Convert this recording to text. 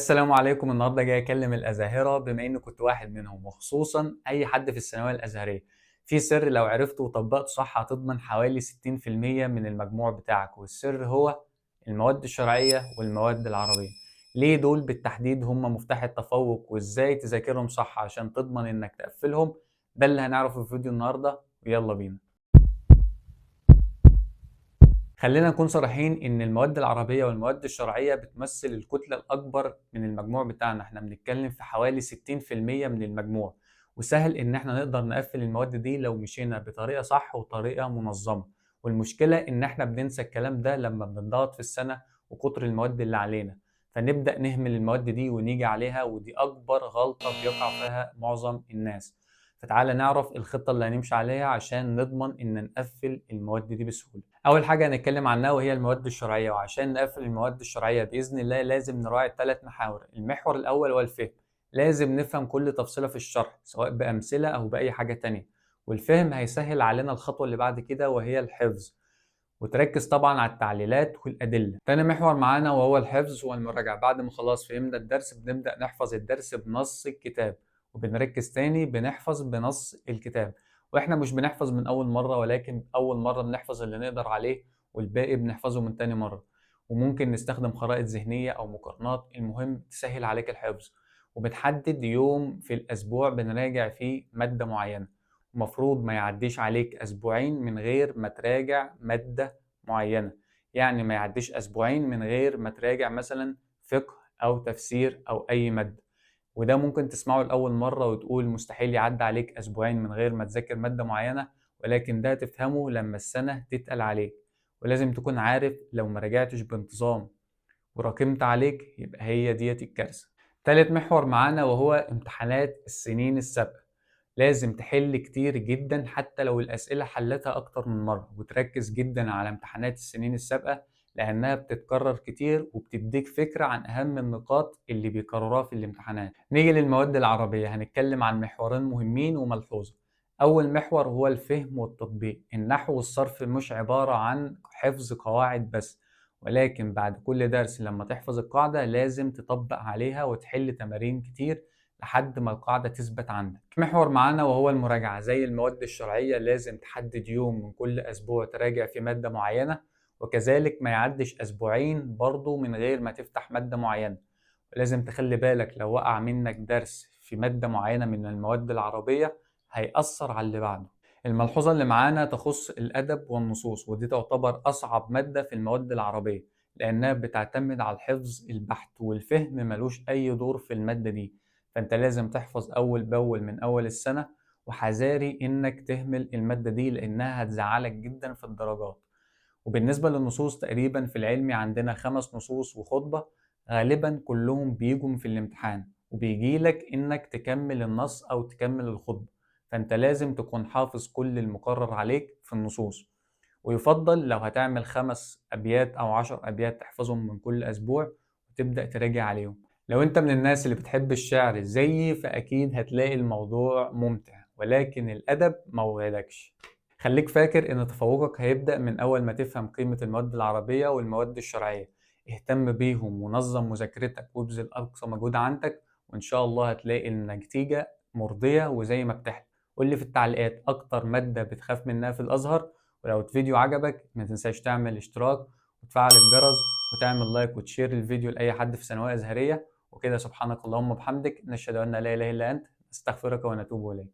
السلام عليكم. النهارده جاي اكلم الازاهره بما اني كنت واحد منهم، وخصوصا اي حد في الثانويه الازهريه. في سر لو عرفته وطبقته صح هتضمن حوالي 60% من المجموع بتاعك، والسر هو المواد الشرعيه والمواد العربيه. ليه دول بالتحديد هم مفتاح التفوق، وازاي تذاكرهم صح عشان تضمن انك تقفلهم؟ ده اللي هنعرفه في فيديو النهارده، ويلا بينا. خلينا نكون صريحين ان المواد العربية والمواد الشرعية بتمثل الكتلة الاكبر من المجموع بتاعنا. احنا بنتكلم في حوالي 60% من المجموع، وسهل ان احنا نقدر نقفل المواد دي لو مشينا بطريقة صح وطريقة منظمة. والمشكلة ان احنا بننسى الكلام ده لما بنضغط في السنة وكتر المواد اللي علينا، فنبدأ نهمل المواد دي ونيجي عليها، ودي اكبر غلطة بيقع فيها معظم الناس. فتعالى نعرف الخطة اللي هنمشي عليها عشان نضمن ان نقفل المواد دي بسهولة. اول حاجه هنتكلم عنها وهي المواد الشرعيه، وعشان نقفل المواد الشرعيه باذن الله لازم نراعي 3 محاور. المحور الاول هو الفهم. لازم نفهم كل تفصيله في الشرح سواء بامثله او باي حاجه تانية، والفهم هيسهل علينا الخطوه اللي بعد كده وهي الحفظ، وتركز طبعا على التعليلات والادله. تاني محور معانا وهو الحفظ والمراجعه. بعد ما خلاص فهمنا الدرس بنبدا نحفظ الدرس بنص الكتاب، وبنركز تاني بنحفظ بنص الكتاب. واحنا مش بنحفظ من اول مره، ولكن اول مره بنحفظ اللي نقدر عليه، والباقي بنحفظه من تاني مره. وممكن نستخدم خرائط ذهنيه او مقارنات، المهم تسهل عليك الحفظ. وبتحدد يوم في الاسبوع بنراجع فيه ماده معينه. المفروض ما يعديش عليك أسبوعين من غير ما تراجع مادة معينة. يعني ما يعديش أسبوعين من غير ما تراجع مثلا فقه أو تفسير أو أي مادة. وده ممكن تسمعه لأول مرة وتقول مستحيل يعدي عليك أسبوعين من غير ما تذاكر مادة معينة، ولكن ده تفهمه لما السنة تتقل عليك. ولازم تكون عارف لو ما راجعتش بانتظام وراكمت عليك يبقى هي ديت الكارثة. تالت محور معانا وهو امتحانات السنين السابقة. لازم تحل كتير جدا حتى لو الأسئلة حلتها أكتر من مرة، وتركز جدا على امتحانات السنين السابقة لأنها بتتكرر كتير وبتديك فكرة عن أهم النقاط اللي بيكرروها في الامتحانات. نيجي للمواد العربية، هنتكلم عن محورين مهمين وملحوظة. أول محور هو الفهم والتطبيق. النحو والصرف مش عبارة عن حفظ قواعد بس، ولكن بعد كل درس لما تحفظ القاعدة لازم تطبق عليها وتحل تمارين كتير لحد ما القاعدة تثبت عندك. محور معانا وهو المراجعة. زي المواد الشرعية لازم تحدد يوم من كل أسبوع تراجع في مادة معينة، وكذلك ما يعدش أسبوعين برضو من غير ما تفتح مادة معينة. ولازم تخلي بالك لو وقع منك درس في مادة معينة من المواد العربية هيأثر على اللي بعده. الملحوظة اللي معانا تخص الأدب والنصوص، ودي تعتبر أصعب مادة في المواد العربية لأنها بتعتمد على الحفظ البحت، والفهم ملوش أي دور في المادة دي. فأنت لازم تحفظ أول بأول من أول السنة، وحذاري إنك تهمل المادة دي لأنها هتزعلك جدا في الدرجات. وبالنسبة للنصوص، تقريبا في العلمي عندنا 5 نصوص وخطبة، غالبا كلهم بيجوا في الامتحان وبيجيلك إنك تكمل النص أو تكمل الخطبة. فأنت لازم تكون حافظ كل المقرر عليك في النصوص. ويفضل لو هتعمل 5 أبيات أو 10 أبيات تحفظهم من كل أسبوع وتبدأ تراجع عليهم. لو أنت من الناس اللي بتحب الشعر زيي فأكيد هتلاقي الموضوع ممتع، ولكن الأدب موعدكش. خليك فاكر إن تفوقك هيبدأ من أول ما تفهم قيمة المواد العربية والمواد الشرعية. اهتم بيهم ونظم مذاكرتك وابذل أقصى مجهود عندك، وإن شاء الله هتلاقي النتيجة مرضية وزي ما بتحلم. قولي في التعليقات أكتر مادة بتخاف منها في الأزهر. ولو الفيديو عجبك ما تنساش تعمل اشتراك وتفعل الجرس وتعمل لايك وتشير الفيديو لأي حد في ثانوية أزهرية. وكده سبحانك اللهم وبحمدك نشهد أن لا إله إلا أنت نستغفرك ونتوب إليك.